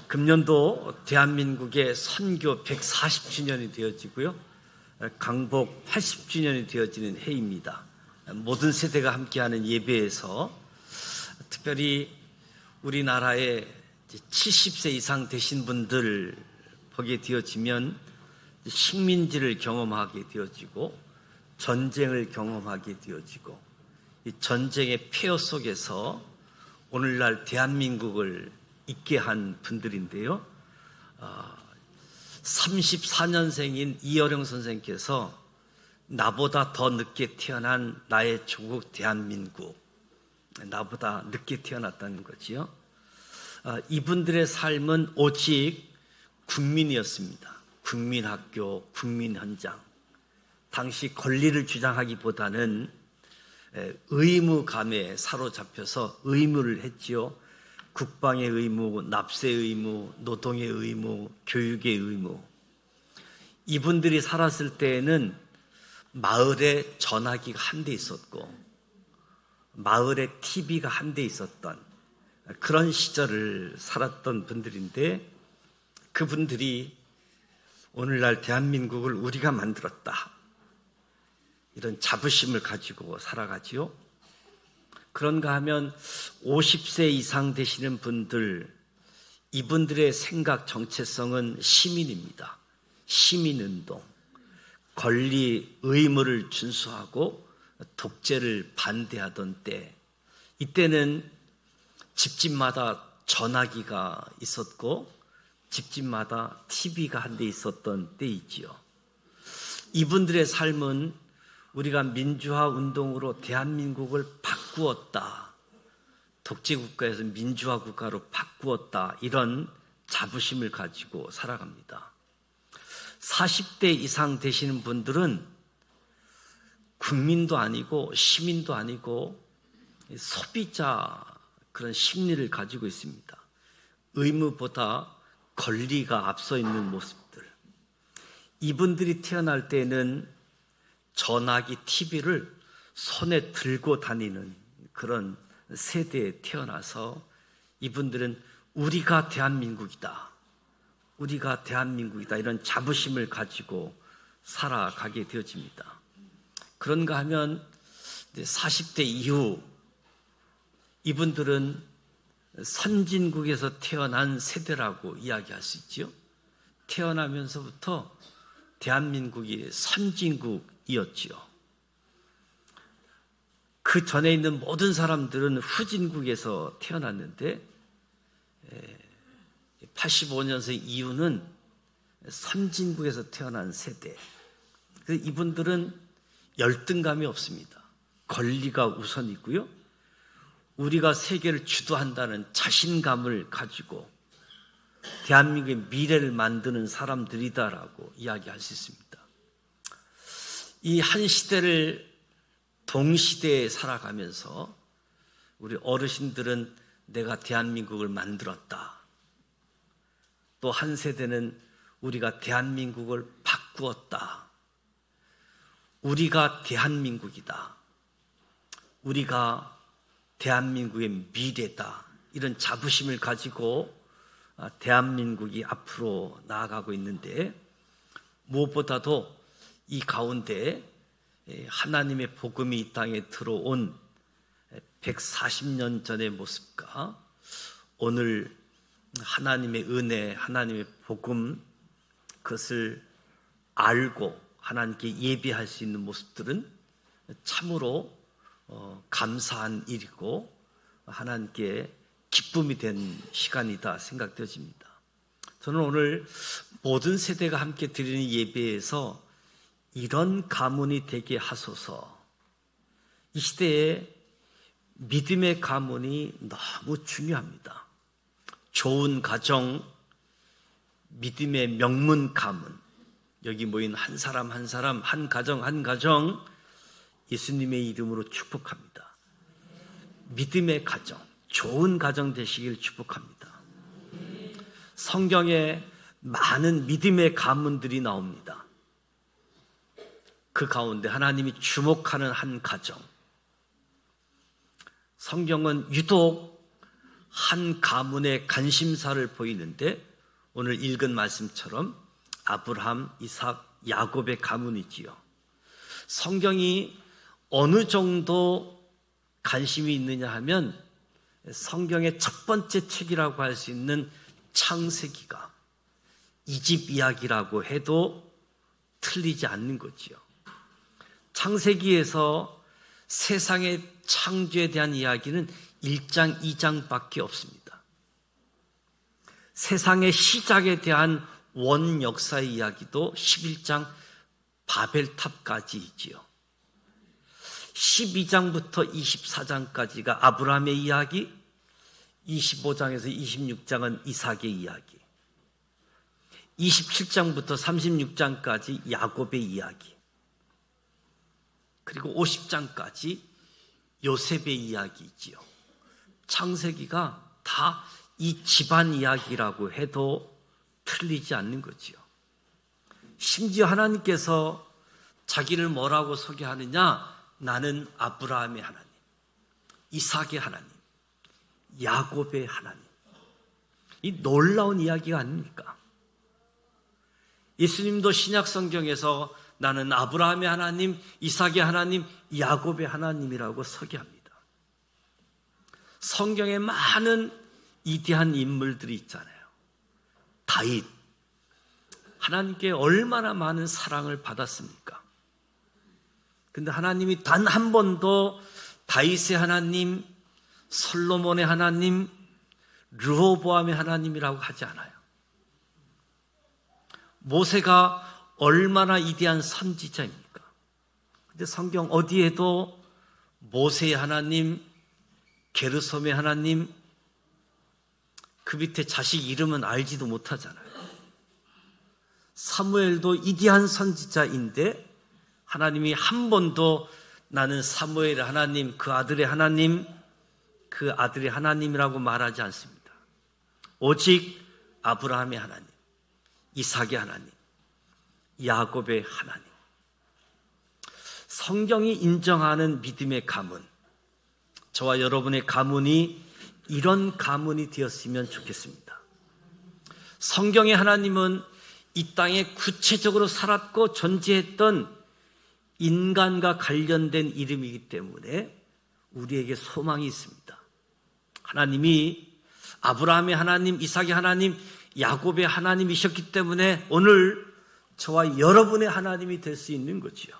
금년도 대한민국의 선교 140주년이 되어지고요. 강복 80주년이 되어지는 해입니다. 모든 세대가 함께하는 예배에서 특별히 우리나라에 70세 이상 되신 분들 보게 되어지면 식민지를 경험하게 되어지고 전쟁을 경험하게 되어지고 이 전쟁의 폐허 속에서 오늘날 대한민국을 있게 한 분들인데요. 34년생인 이어령 선생께서 나보다 더 늦게 태어난 나의 조국 대한민국, 나보다 늦게 태어났다는 거지요. 이분들의 삶은 오직 국민이었습니다. 국민학교, 국민현장. 당시 권리를 주장하기보다는 의무감에 사로잡혀서 의무를 했지요. 국방의 의무, 납세의 의무, 노동의 의무, 교육의 의무. 이분들이 살았을 때에는 마을에 전화기가 한 대 있었고 마을에 TV가 한 대 있었던 그런 시절을 살았던 분들인데, 그분들이 오늘날 대한민국을 우리가 만들었다, 이런 자부심을 가지고 살아가지요. 그런가 하면 50세 이상 되시는 분들, 이분들의 생각 정체성은 시민입니다. 시민운동, 권리, 의무를 준수하고 독재를 반대하던 때, 이때는 집집마다 전화기가 있었고 집집마다 TV가 한 대 있었던 때이지요. 이분들의 삶은 우리가 민주화 운동으로 대한민국을 바꾸었다, 독재국가에서 민주화 국가로 바꾸었다, 이런 자부심을 가지고 살아갑니다. 40대 이상 되시는 분들은 국민도 아니고 시민도 아니고 소비자 그런 심리를 가지고 있습니다. 의무보다 권리가 앞서 있는 모습들. 이분들이 태어날 때는 전화기, TV를 손에 들고 다니는 그런 세대에 태어나서 이분들은 우리가 대한민국이다, 우리가 대한민국이다, 이런 자부심을 가지고 살아가게 되어집니다. 그런가 하면 40대 이후 이분들은 선진국에서 태어난 세대라고 이야기할 수 있죠. 태어나면서부터 대한민국이 선진국이었지요. 그 전에 있는 모든 사람들은 후진국에서 태어났는데 85년생 이후는 선진국에서 태어난 세대. 그래서 이분들은 열등감이 없습니다. 권리가 우선이고요. 우리가 세계를 주도한다는 자신감을 가지고 대한민국의 미래를 만드는 사람들이다라고 이야기할 수 있습니다. 이 한 시대를 동시대에 살아가면서 우리 어르신들은 내가 대한민국을 만들었다, 또 한 세대는 우리가 대한민국을 바꾸었다, 우리가 대한민국이다, 우리가 대한민국의 미래다, 이런 자부심을 가지고 대한민국이 앞으로 나아가고 있는데, 무엇보다도 이 가운데 하나님의 복음이 이 땅에 들어온 140년 전의 모습과 오늘 하나님의 은혜, 하나님의 복음, 그것을 알고 하나님께 예배할 수 있는 모습들은 참으로 감사한 일이고 하나님께 기쁨이 된 시간이다 생각되어집니다. 저는 오늘 모든 세대가 함께 드리는 예배에서 이런 가문이 되게 하소서. 이 시대에 믿음의 가문이 너무 중요합니다. 좋은 가정, 믿음의 명문 가문, 여기 모인 한 사람 한 사람, 한 가정 한 가정 예수님의 이름으로 축복합니다. 믿음의 가정, 좋은 가정 되시길 축복합니다. 성경에 많은 믿음의 가문들이 나옵니다. 그 가운데 하나님이 주목하는 한 가정, 성경은 유독 한 가문의 관심사를 보이는데 오늘 읽은 말씀처럼 아브라함, 이삭, 야곱의 가문이지요. 성경이 어느 정도 관심이 있느냐 하면 성경의 첫 번째 책이라고 할 수 있는 창세기가 이 집 이야기라고 해도 틀리지 않는 거지요. 창세기에서 세상의 창조에 대한 이야기는 1장, 2장밖에 없습니다. 세상의 시작에 대한 원 역사의 이야기도 11장 바벨탑까지 있지요. 12장부터 24장까지가 아브라함의 이야기, 25장에서 26장은 이삭의 이야기, 27장부터 36장까지 야곱의 이야기, 그리고 50장까지 요셉의 이야기이지요. 창세기가 다 이 집안 이야기라고 해도 틀리지 않는 거지요. 심지어 하나님께서 자기를 뭐라고 소개하느냐? 나는 아브라함의 하나님, 이삭의 하나님, 야곱의 하나님. 이 놀라운 이야기가 아닙니까? 예수님도 신약 성경에서 나는 아브라함의 하나님, 이삭의 하나님, 야곱의 하나님이라고 소개합니다. 성경에 많은 위대한 인물들이 있잖아요. 다윗, 하나님께 얼마나 많은 사랑을 받았습니까? 근데 하나님이 단 한 번도 다윗의 하나님, 솔로몬의 하나님, 르호보암의 하나님이라고 하지 않아요. 모세가 얼마나 위대한 선지자입니까? 근데 성경 어디에도 모세의 하나님, 게르솜의 하나님, 그 밑에 자식 이름은 알지도 못하잖아요. 사무엘도 위대한 선지자인데 하나님이 한 번도 나는 사무엘의 하나님, 그 아들의 하나님, 그 아들의 하나님이라고 말하지 않습니다. 오직 아브라함의 하나님, 이삭의 하나님, 야곱의 하나님. 성경이 인정하는 믿음의 가문, 저와 여러분의 가문이 이런 가문이 되었으면 좋겠습니다. 성경의 하나님은 이 땅에 구체적으로 살았고 존재했던 인간과 관련된 이름이기 때문에 우리에게 소망이 있습니다. 하나님이 아브라함의 하나님, 이삭의 하나님, 야곱의 하나님이셨기 때문에 오늘 저와 여러분의 하나님이 될 수 있는 거지요.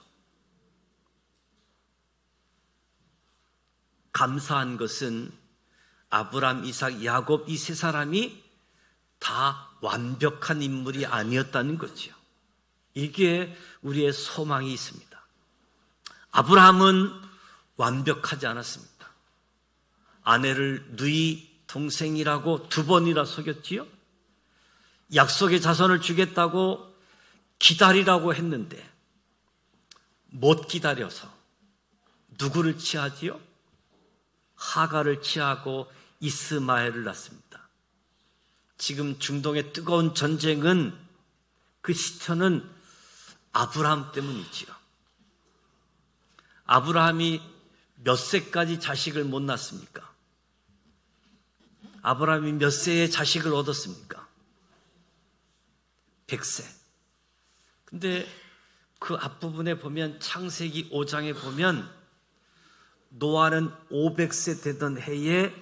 감사한 것은 아브라함, 이삭, 야곱 이 세 사람이 다 완벽한 인물이 아니었다는 거지요. 이게 우리의 소망이 있습니다. 아브라함은 완벽하지 않았습니다. 아내를 누이 동생이라고 2번이나 속였지요. 약속의 자손을 주겠다고 기다리라고 했는데 못 기다려서 누구를 취하지요? 하가를 취하고 이스마엘을 낳습니다. 지금 중동의 뜨거운 전쟁은 그 시초는 아브라함 때문이지요. 아브라함이 몇 세까지 자식을 못 낳습니까? 아브라함이 몇 세에 자식을 얻었습니까? 100세. 근데 그 앞부분에 보면 창세기 5장에 보면 노아는 500세 되던 해에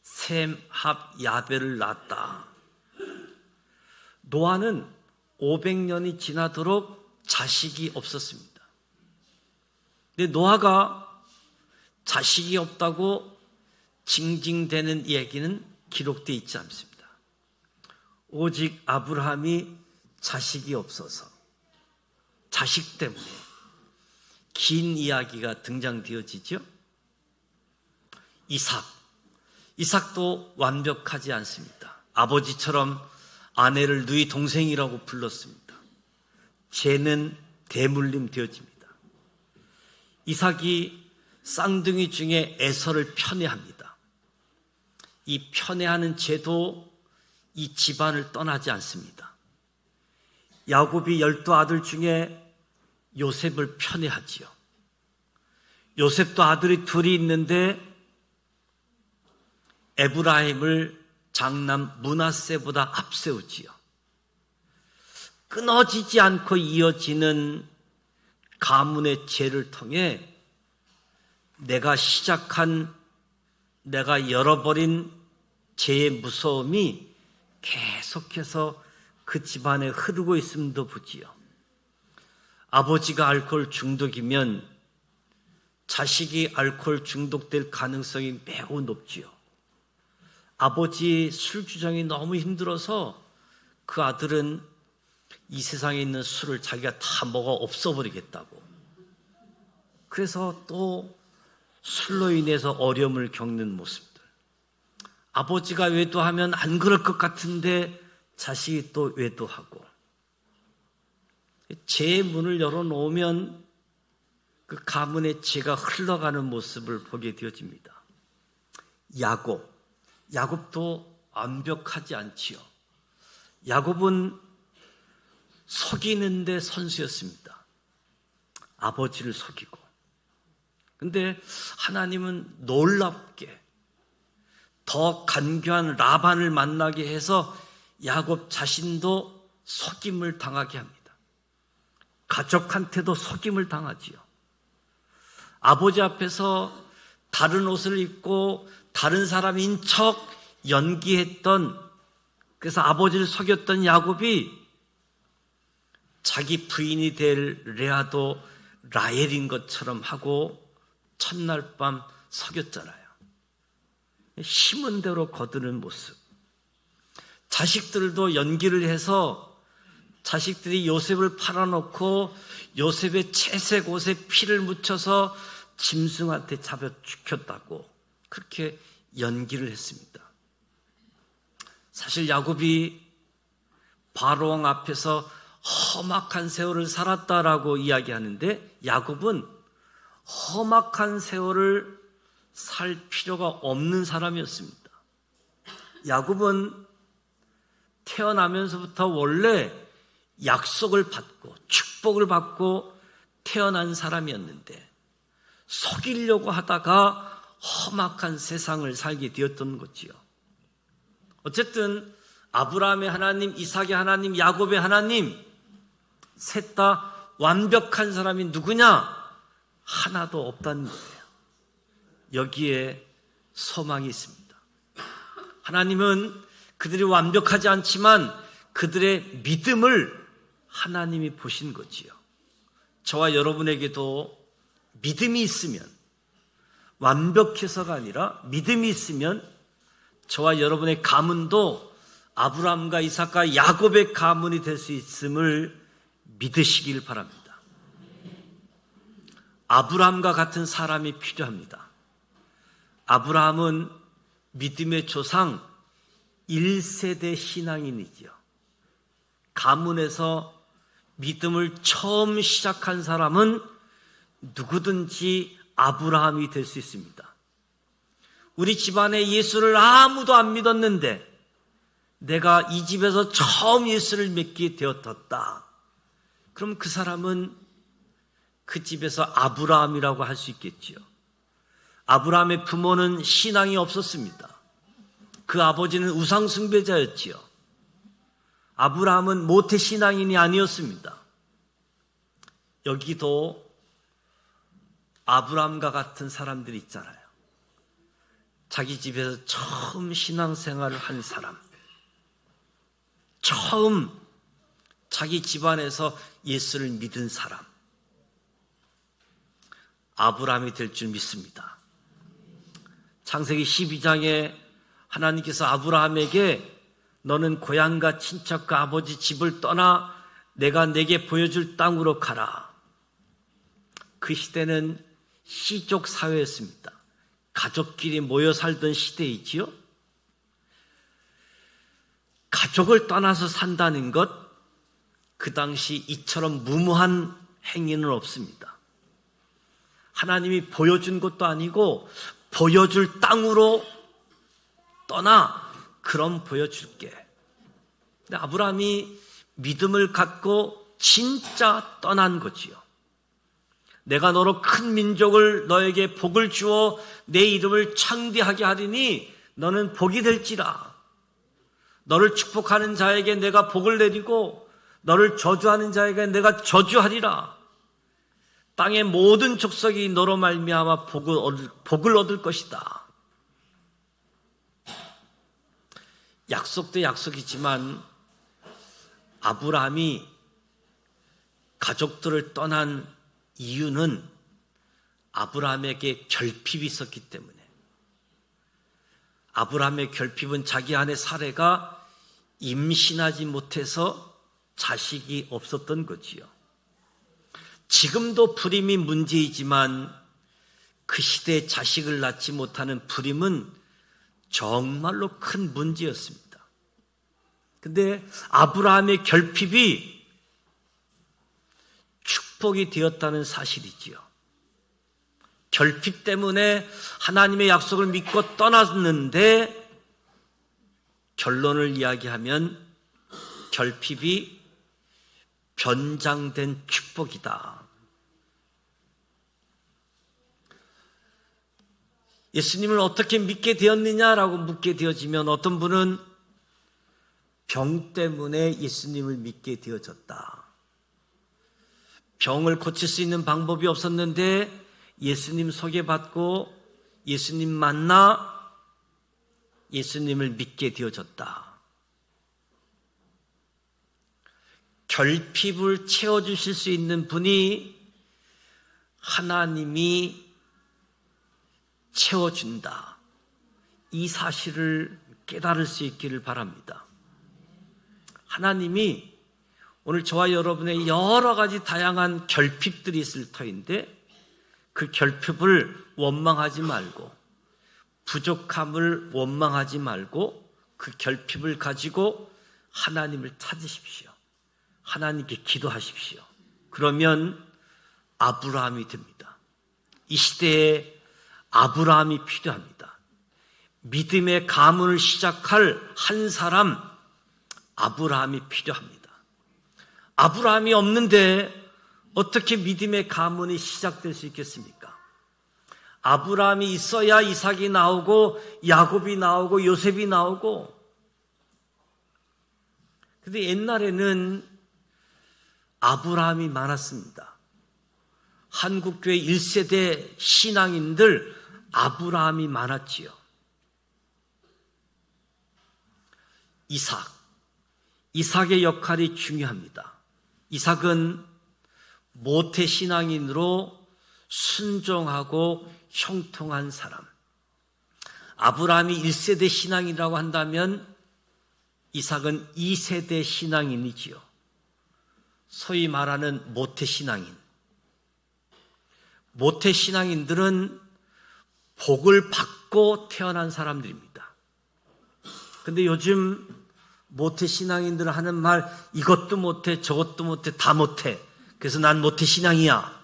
셈, 합, 야벨을 낳았다. 노아는 500년이 지나도록 자식이 없었습니다. 근데 노아가 자식이 없다고 징징대는 얘기는 기록되어 있지 않습니다. 오직 아브라함이 자식이 없어서 자식 때문에 긴 이야기가 등장되어지죠. 이삭도 완벽하지 않습니다. 아버지처럼 아내를 누이 동생이라고 불렀습니다. 죄는 대물림 되어집니다. 이삭이 쌍둥이 중에 에서를 편애합니다. 이 편애하는 죄도 이 집안을 떠나지 않습니다. 야곱이 12아들 중에 요셉을 편애하지요. 요셉도 아들이 둘이 있는데 에브라임을 장남 므낫세보다 앞세우지요. 끊어지지 않고 이어지는 가문의 죄를 통해 내가 시작한, 내가 열어버린 죄의 무서움이 계속해서 그 집안에 흐르고 있음도 보지요. 아버지가 알코올 중독이면 자식이 알코올 중독될 가능성이 매우 높지요. 아버지 술주정이 너무 힘들어서 그 아들은 이 세상에 있는 술을 자기가 다 먹어 없어버리겠다고. 그래서 또 술로 인해서 어려움을 겪는 모습들. 아버지가 외도하면 안 그럴 것 같은데 자식이 또 외도하고. 죄의 문을 열어놓으면 그 가문의 죄가 흘러가는 모습을 보게 되어집니다. 야곱도 완벽하지 않지요. 야곱은 속이는데 선수였습니다. 아버지를 속이고. 근데 하나님은 놀랍게 더 간교한 라반을 만나게 해서 야곱 자신도 속임을 당하게 합니다. 가족한테도 속임을 당하지요. 아버지 앞에서 다른 옷을 입고 다른 사람인 척 연기했던, 그래서 아버지를 속였던 야곱이 자기 부인이 될 레아도 라헬인 것처럼 하고 첫날 밤 속였잖아요. 힘은 대로 거두는 모습. 자식들도 연기를 해서 자식들이 요셉을 팔아놓고 요셉의 채색 옷에 피를 묻혀서 짐승한테 잡아 죽였다고 그렇게 연기를 했습니다. 사실 야곱이 바로왕 앞에서 험악한 세월을 살았다라고 이야기하는데 야곱은 험악한 세월을 살 필요가 없는 사람이었습니다. 야곱은 태어나면서부터 원래 약속을 받고 축복을 받고 태어난 사람이었는데 속이려고 하다가 험악한 세상을 살게 되었던 거지요. 어쨌든 아브라함의 하나님, 이삭의 하나님, 야곱의 하나님 셋 다 완벽한 사람이 누구냐? 하나도 없다는 거예요. 여기에 소망이 있습니다. 하나님은 그들이 완벽하지 않지만 그들의 믿음을 하나님이 보신 거지요. 저와 여러분에게도 믿음이 있으면, 완벽해서가 아니라 믿음이 있으면 저와 여러분의 가문도 아브라함과 이삭과 야곱의 가문이 될 수 있음을 믿으시길 바랍니다. 아브라함과 같은 사람이 필요합니다. 아브라함은 믿음의 조상 1세대 신앙인이지요. 가문에서 믿음을 처음 시작한 사람은 누구든지 아브라함이 될 수 있습니다. 우리 집안에 예수를 아무도 안 믿었는데 내가 이 집에서 처음 예수를 믿게 되었다. 그럼 그 사람은 그 집에서 아브라함이라고 할 수 있겠지요. 아브라함의 부모는 신앙이 없었습니다. 그 아버지는 우상숭배자였지요. 아브라함은 모태신앙인이 아니었습니다. 여기도 아브라함과 같은 사람들이 있잖아요. 자기 집에서 처음 신앙생활을 한 사람, 처음 자기 집안에서 예수를 믿은 사람, 아브라함이 될 줄 믿습니다. 창세기 12장에 하나님께서 아브라함에게 너는 고향과 친척과 아버지 집을 떠나 내가 내게 보여줄 땅으로 가라. 그 시대는 시족 사회였습니다. 가족끼리 모여 살던 시대이지요. 가족을 떠나서 산다는 것, 그 당시 이처럼 무모한 행위는 없습니다. 하나님이 보여준 것도 아니고 보여줄 땅으로 떠나, 그럼 보여줄게. 근데 아브라함이 믿음을 갖고 진짜 떠난 거지요. 내가 너로 큰 민족을 너에게 복을 주어 내 이름을 창대하게 하리니 너는 복이 될지라. 너를 축복하는 자에게 내가 복을 내리고 너를 저주하는 자에게 내가 저주하리라. 땅의 모든 족속이 너로 말미암아 복을 얻을 것이다. 약속도 약속이지만 아브라함이 가족들을 떠난 이유는 아브라함에게 결핍이 있었기 때문에, 아브라함의 결핍은 자기 아내 사레가 임신하지 못해서 자식이 없었던 거지요. 지금도 불임이 문제이지만 그 시대에 자식을 낳지 못하는 불임은 정말로 큰 문제였습니다. 근데 아브라함의 결핍이 축복이 되었다는 사실이지요. 결핍 때문에 하나님의 약속을 믿고 떠났는데 결론을 이야기하면 결핍이 변장된 축복이다. 예수님을 어떻게 믿게 되었느냐라고 묻게 되어지면 어떤 분은 병 때문에 예수님을 믿게 되어졌다. 병을 고칠 수 있는 방법이 없었는데 예수님 소개받고 예수님 만나 예수님을 믿게 되어졌다. 결핍을 채워주실 수 있는 분이 하나님이 채워준다. 이 사실을 깨달을 수 있기를 바랍니다. 하나님이 오늘 저와 여러분의 여러 가지 다양한 결핍들이 있을 터인데 그 결핍을 원망하지 말고 부족함을 원망하지 말고 그 결핍을 가지고 하나님을 찾으십시오. 하나님께 기도하십시오. 그러면 아브라함이 됩니다. 이 시대에 아브라함이 필요합니다. 믿음의 가문을 시작할 한 사람, 아브라함이 필요합니다. 아브라함이 없는데 어떻게 믿음의 가문이 시작될 수 있겠습니까? 아브라함이 있어야 이삭이 나오고 야곱이 나오고 요셉이 나오고. 근데 옛날에는 아브라함이 많았습니다. 한국교회 1세대 신앙인들 아브라함이 많았지요. 이삭의 역할이 중요합니다. 이삭은 모태 신앙인으로 순종하고 형통한 사람. 아브라함이 1세대 신앙이라고 한다면 이삭은 2세대 신앙인이지요. 소위 말하는 모태 신앙인. 모태 신앙인들은 복을 받고 태어난 사람들입니다. 근데 요즘 모태 신앙인들 하는 말, 이것도 못해 저것도 못해 다 못해, 그래서 난 모태 신앙이야.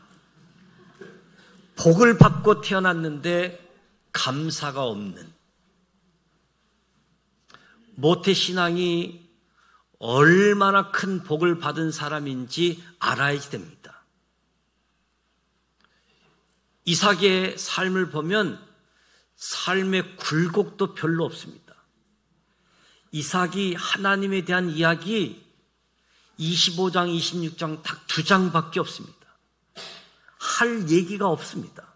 복을 받고 태어났는데 감사가 없는 모태 신앙이 얼마나 큰 복을 받은 사람인지 알아야 됩니다. 이삭의 삶을 보면 삶의 굴곡도 별로 없습니다. 이삭이 하나님에 대한 이야기 25장, 26장 딱 2장밖에 없습니다. 할 얘기가 없습니다.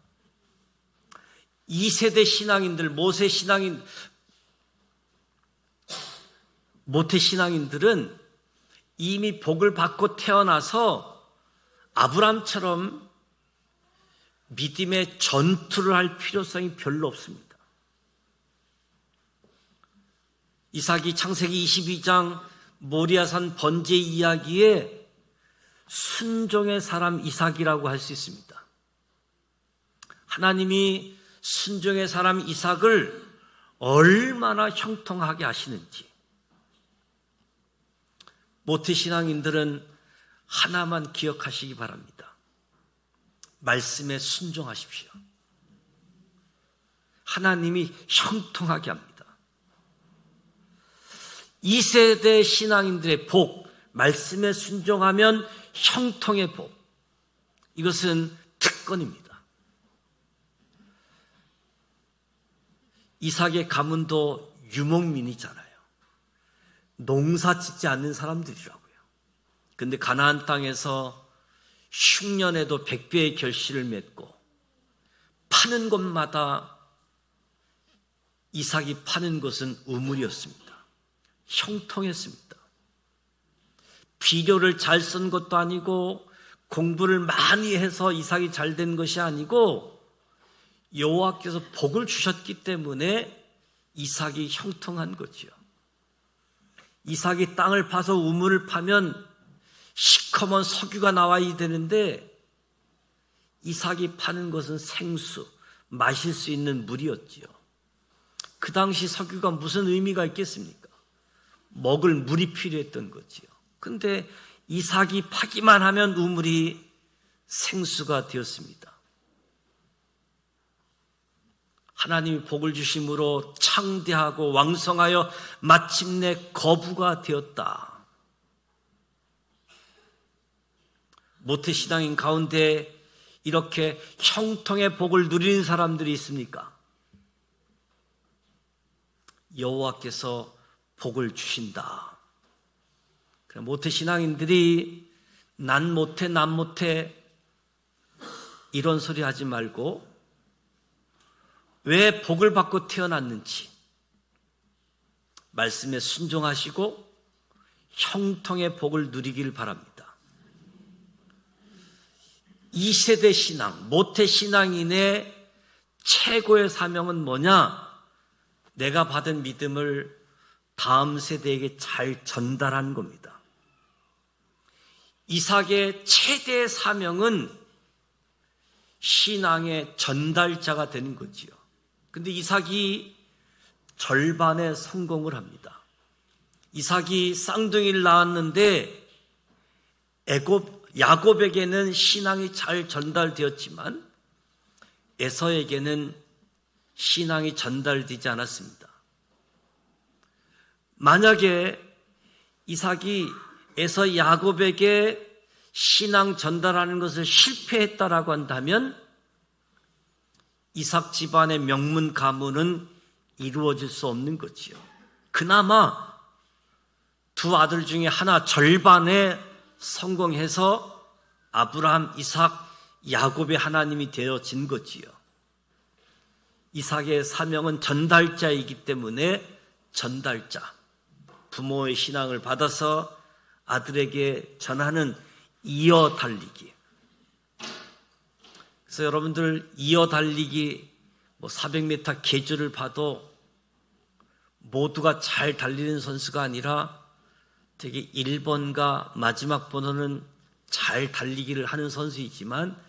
2세대 신앙인들, 모태 신앙인들은 이미 복을 받고 태어나서 아브람처럼 믿음의 전투를 할 필요성이 별로 없습니다. 이삭이 창세기 22장 모리아산 번제 이야기에 순종의 사람 이삭이라고 할 수 있습니다. 하나님이 순종의 사람 이삭을 얼마나 형통하게 하시는지. 모태 신앙인들은 하나만 기억하시기 바랍니다. 말씀에 순종하십시오. 하나님이 형통하게 합니다. 2세대 신앙인들의 복, 말씀에 순종하면 형통의 복. 이것은 특권입니다. 이삭의 가문도 유목민이잖아요. 농사 짓지 않는 사람들이라고요. 근데 가나안 땅에서 흉년에도 100배의 결실을 맺고 파는 곳마다 이삭이 파는 것은 우물이었습니다. 형통했습니다. 비료를 잘 쓴 것도 아니고 공부를 많이 해서 이삭이 잘 된 것이 아니고 여호와께서 복을 주셨기 때문에 이삭이 형통한 거지요. 이삭이 땅을 파서 우물을 파면 시커먼 석유가 나와야 되는데 이삭이 파는 것은 생수, 마실 수 있는 물이었지요. 그 당시 석유가 무슨 의미가 있겠습니까? 먹을 물이 필요했던 거지요. 근데 이삭이 파기만 하면 우물이 생수가 되었습니다. 하나님이 복을 주심으로 창대하고 왕성하여 마침내 거부가 되었다. 모태신앙인 가운데 이렇게 형통의 복을 누리는 사람들이 있습니까? 여호와께서 복을 주신다. 모태신앙인들이 난 못해 이런 소리 하지 말고 왜 복을 받고 태어났는지 말씀에 순종하시고 형통의 복을 누리길 바랍니다. 2세대 신앙, 모태신앙인의 최고의 사명은 뭐냐? 내가 받은 믿음을 다음 세대에게 잘 전달하는 겁니다. 이삭의 최대의 사명은 신앙의 전달자가 되는 거지요. 근데 이삭이 절반의 성공을 합니다. 이삭이 쌍둥이를 낳았는데 야곱에게는 신앙이 잘 전달되었지만 에서에게는 신앙이 전달되지 않았습니다. 만약에 이삭이 에서 야곱에게 신앙 전달하는 것을 실패했다라고 한다면 이삭 집안의 명문 가문은 이루어질 수 없는 거지요. 그나마 두 아들 중에 하나 절반에 성공해서 아브라함, 이삭, 야곱의 하나님이 되어진 거지요. 이삭의 사명은 전달자이기 때문에 전달자, 부모의 신앙을 받아서 아들에게 전하는 이어 달리기. 그래서 여러분들 이어 달리기 400m 계주를 봐도 모두가 잘 달리는 선수가 아니라 되게 1번과 마지막 번호는 잘 달리기를 하는 선수이지만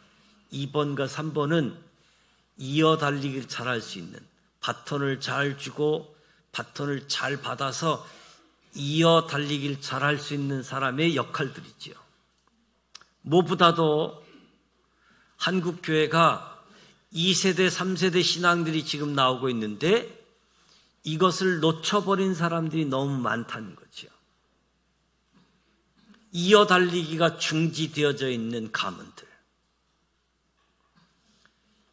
2번과 3번은 이어 달리기를 잘할 수 있는, 바톤을 잘 주고 바톤을 잘 받아서 이어 달리기를 잘할 수 있는 사람의 역할들이지요. 무엇보다도 한국 교회가 2세대, 3세대 신앙들이 지금 나오고 있는데 이것을 놓쳐버린 사람들이 너무 많다는 거죠. 이어 달리기가 중지되어져 있는 가문들,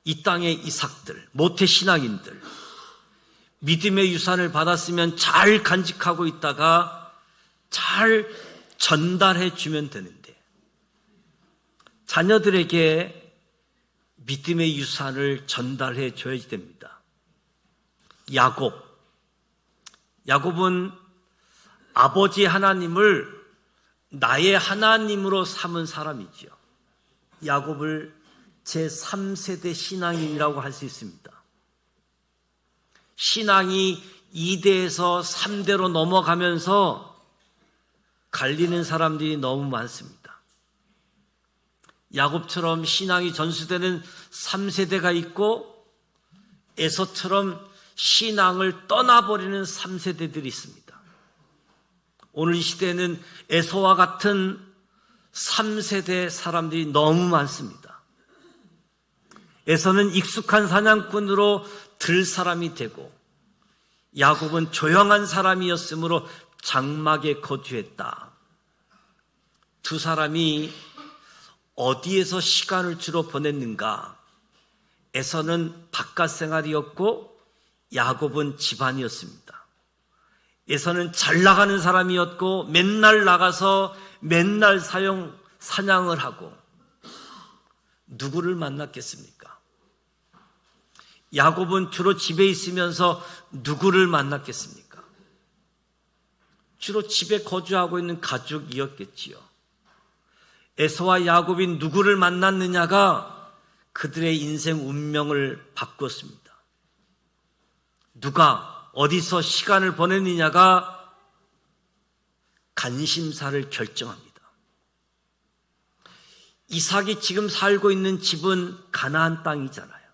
이 땅의 이삭들, 모태신앙인들, 믿음의 유산을 받았으면 잘 간직하고 있다가 잘 전달해 주면 되는데 자녀들에게 믿음의 유산을 전달해 줘야 됩니다. 야곱은 아버지 하나님을 나의 하나님으로 삼은 사람이지요. 야곱을 제3세대 신앙인이라고 할 수 있습니다. 신앙이 2대에서 3대로 넘어가면서 갈리는 사람들이 너무 많습니다. 야곱처럼 신앙이 전수되는 3세대가 있고 에서처럼 신앙을 떠나버리는 3세대들이 있습니다. 오늘 이 시대에는 에서와 같은 3세대 사람들이 너무 많습니다. 에서는 익숙한 사냥꾼으로 들 사람이 되고 야곱은 조용한 사람이었으므로 장막에 거주했다. 두 사람이 어디에서 시간을 주로 보냈는가? 에서는 바깥 생활이었고 야곱은 집안이었습니다. 에서는 잘 나가는 사람이었고 맨날 나가서 맨날 사냥을 하고 누구를 만났겠습니까? 야곱은 주로 집에 있으면서 누구를 만났겠습니까? 주로 집에 거주하고 있는 가족이었겠지요. 에서와 야곱이 누구를 만났느냐가 그들의 인생 운명을 바꿨습니다. 누가 어디서 시간을 보내느냐가 관심사를 결정합니다. 이삭이 지금 살고 있는 집은 가나안 땅이잖아요.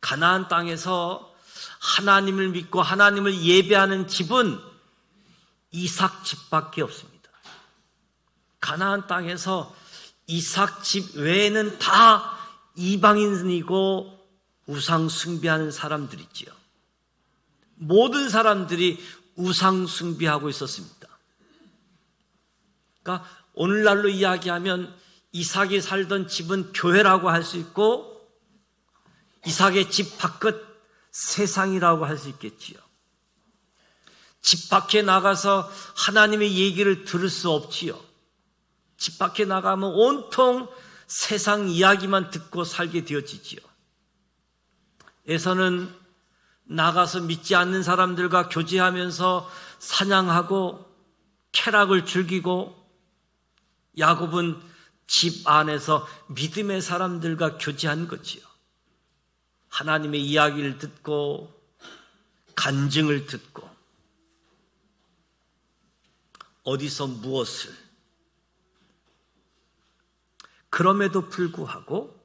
가나안 땅에서 하나님을 믿고 하나님을 예배하는 집은 이삭 집밖에 없습니다. 가나안 땅에서 이삭 집 외에는 다 이방인이고 우상 숭배하는 사람들이지요. 모든 사람들이 우상 숭배하고 있었습니다. 그러니까 오늘날로 이야기하면 이삭이 살던 집은 교회라고 할 수 있고 이삭의 집 밖은 세상이라고 할 수 있겠지요. 집 밖에 나가서 하나님의 얘기를 들을 수 없지요. 집 밖에 나가면 온통 세상 이야기만 듣고 살게 되어지지요. 에서는 나가서 믿지 않는 사람들과 교제하면서 사냥하고 쾌락을 즐기고, 야곱은 집 안에서 믿음의 사람들과 교제한 거지요. 하나님의 이야기를 듣고 간증을 듣고 어디서 무엇을. 그럼에도 불구하고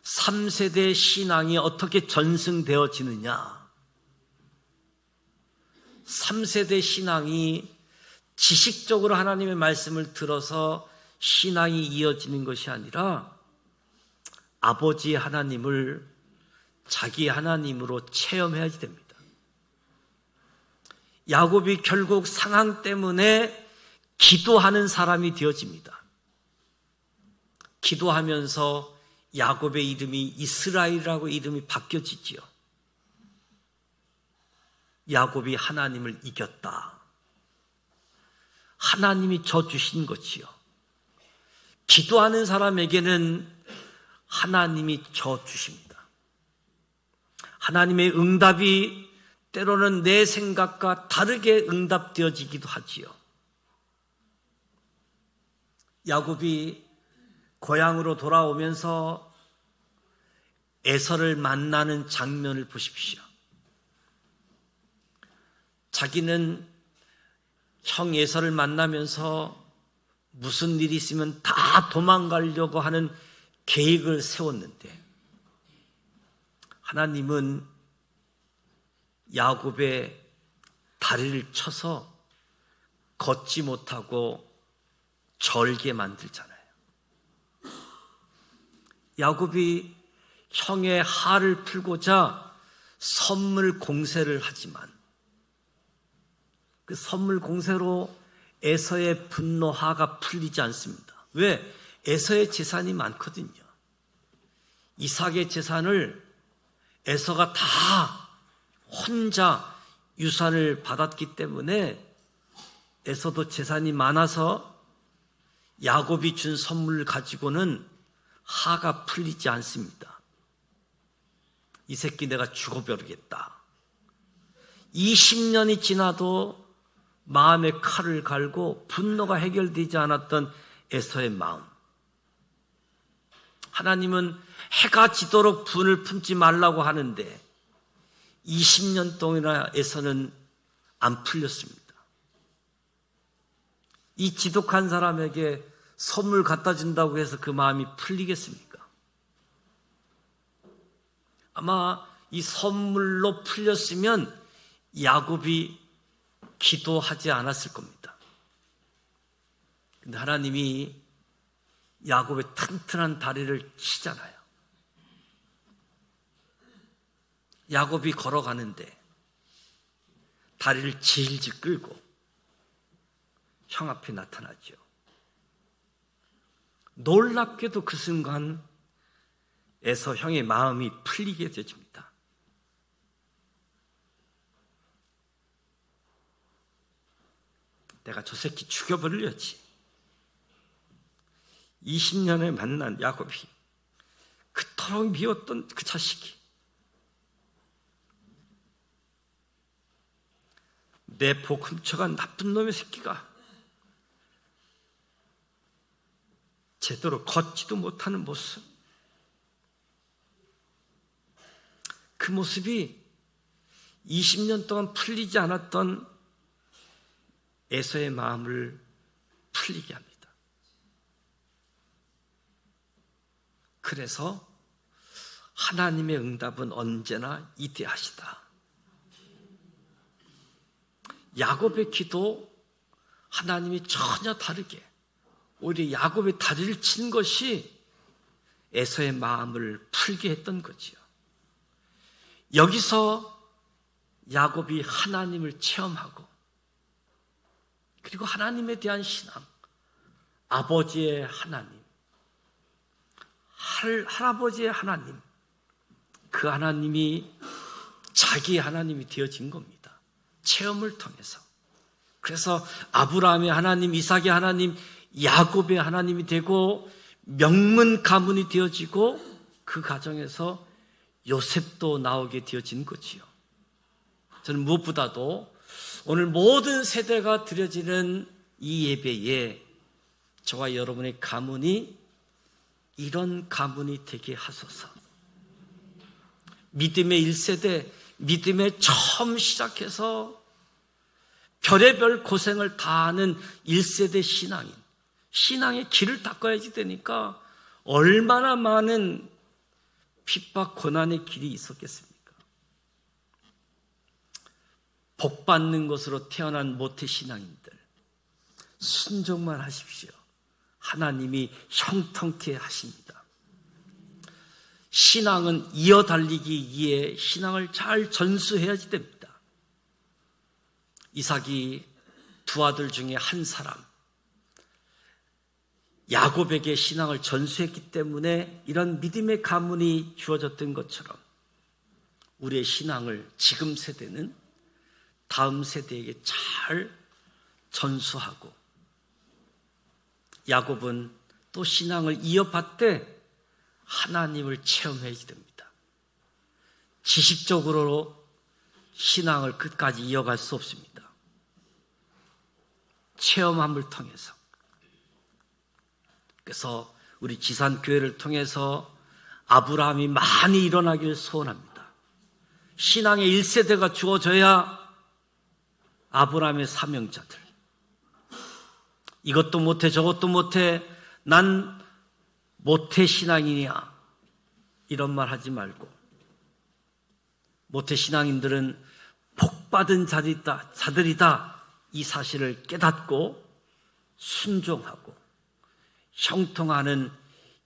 3세대 신앙이 어떻게 전승되어지느냐? 3세대 신앙이 지식적으로 하나님의 말씀을 들어서 신앙이 이어지는 것이 아니라 아버지 하나님을 자기 하나님으로 체험해야지 됩니다. 야곱이 결국 상황 때문에 기도하는 사람이 되어집니다. 기도하면서 야곱의 이름이 이스라엘이라고 이름이 바뀌어지지요. 야곱이 하나님을 이겼다. 하나님이 져 주신 것이요. 기도하는 사람에게는 하나님이 져 주십니다. 하나님의 응답이 때로는 내 생각과 다르게 응답되어지기도 하지요. 야곱이 고향으로 돌아오면서 에서를 만나는 장면을 보십시오. 자기는 형 에서를 만나면서 무슨 일이 있으면 다 도망가려고 하는 계획을 세웠는데 하나님은 야곱의 다리를 쳐서 걷지 못하고 절게 만들잖아요. 야곱이 형의 화를 풀고자 선물 공세를 하지만 그 선물 공세로 에서의 분노화가 풀리지 않습니다. 왜? 에서의 재산이 많거든요. 이삭의 재산을 에서가 다 혼자 유산을 받았기 때문에 에서도 재산이 많아서 야곱이 준 선물을 가지고는 화가 풀리지 않습니다. 이 새끼 내가 죽어버리겠다. 20년이 지나도 마음에 칼을 갈고 분노가 해결되지 않았던 에서의 마음. 하나님은 해가 지도록 분을 품지 말라고 하는데 20년 동안이나 에서는 안 풀렸습니다. 이 지독한 사람에게 선물 갖다 준다고 해서 그 마음이 풀리겠습니까? 아마 이 선물로 풀렸으면 야곱이 기도하지 않았을 겁니다. 근데 하나님이 야곱의 튼튼한 다리를 치잖아요. 야곱이 걸어가는데 다리를 질질 끌고 형 앞에 나타나죠. 놀랍게도 그 순간 에서 형의 마음이 풀리게 되집니다. 내가 저 새끼 죽여버리려지. 20년에 만난 야곱이 그토록 미웠던 그 자식이 내 복 훔쳐간 나쁜 놈의 새끼가 제대로 걷지도 못하는 모습, 그 모습이 20년 동안 풀리지 않았던 에서의 마음을 풀리게 합니다. 그래서 하나님의 응답은 언제나 이대하시다. 야곱의 기도, 하나님이 전혀 다르게 오히려 야곱의 다리를 친 것이 에서의 마음을 풀게 했던 거지요. 여기서 야곱이 하나님을 체험하고, 그리고 하나님에 대한 신앙, 아버지의 하나님, 할아버지의 하나님, 그 하나님이 자기의 하나님이 되어진 겁니다. 체험을 통해서. 그래서 아브라함의 하나님, 이삭의 하나님, 야곱의 하나님이 되고 명문 가문이 되어지고, 그 가정에서 요셉도 나오게 되어진 거지요. 저는 무엇보다도 오늘 모든 세대가 드려지는 이 예배에 저와 여러분의 가문이 이런 가문이 되게 하소서. 믿음의 1세대, 믿음의 처음 시작해서 별의별 고생을 다하는 1세대 신앙인, 신앙의 길을 닦아야지 되니까 얼마나 많은 핍박, 고난의 길이 있었겠습니까? 복받는 것으로 태어난 모태신앙인들, 순종만 하십시오. 하나님이 형통케 하십니다. 신앙은 이어달리기 위해 신앙을 잘 전수해야지 됩니다. 이삭이 두 아들 중에 한 사람, 야곱에게 신앙을 전수했기 때문에 이런 믿음의 가문이 주어졌던 것처럼 우리의 신앙을 지금 세대는 다음 세대에게 잘 전수하고, 야곱은 또 신앙을 이어받되 하나님을 체험해야 됩니다. 지식적으로 신앙을 끝까지 이어갈 수 없습니다. 체험함을 통해서. 그래서 우리 지산교회를 통해서 아브라함이 많이 일어나기를 소원합니다. 신앙의 1세대가 주어져야 아브라함의 사명자들, 이것도 못해 저것도 못해 난 모태 신앙이냐 이런 말 하지 말고, 모태 신앙인들은 복받은 자들이다 이 사실을 깨닫고 순종하고 형통하는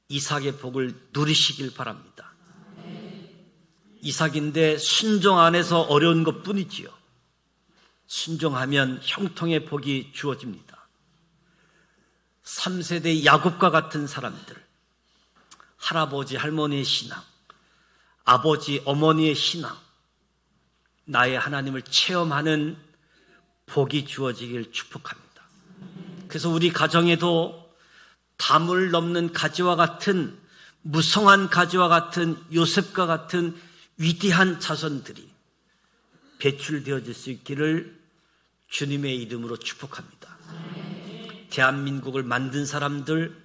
이삭의 복을 누리시길 바랍니다. 이삭인데 순종 안에서 어려운 것 뿐이지요. 순종하면 형통의 복이 주어집니다. 3세대 야곱과 같은 사람들, 할아버지 할머니의 신앙, 아버지 어머니의 신앙, 나의 하나님을 체험하는 복이 주어지길 축복합니다. 그래서 우리 가정에도 담을 넘는 가지와 같은, 무성한 가지와 같은 요셉과 같은 위대한 자손들이 배출되어질 수 있기를 주님의 이름으로 축복합니다. 대한민국을 만든 사람들,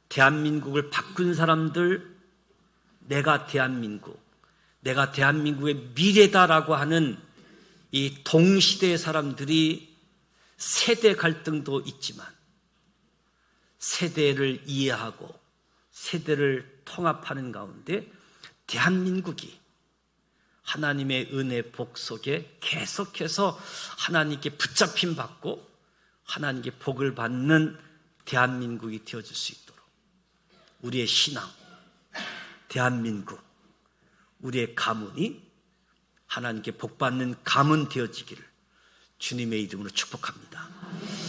대한민국을 바꾼 사람들, 내가 대한민국의 미래다라고 하는 이 동시대의 사람들이 세대 갈등도 있지만 세대를 이해하고 세대를 통합하는 가운데 대한민국이 하나님의 은혜 복 속에 계속해서 하나님께 붙잡힘 받고 하나님께 복을 받는 대한민국이 되어질 수 있도록 우리의 신앙, 대한민국, 우리의 가문이 하나님께 복받는 가문 되어지기를 주님의 이름으로 축복합니다.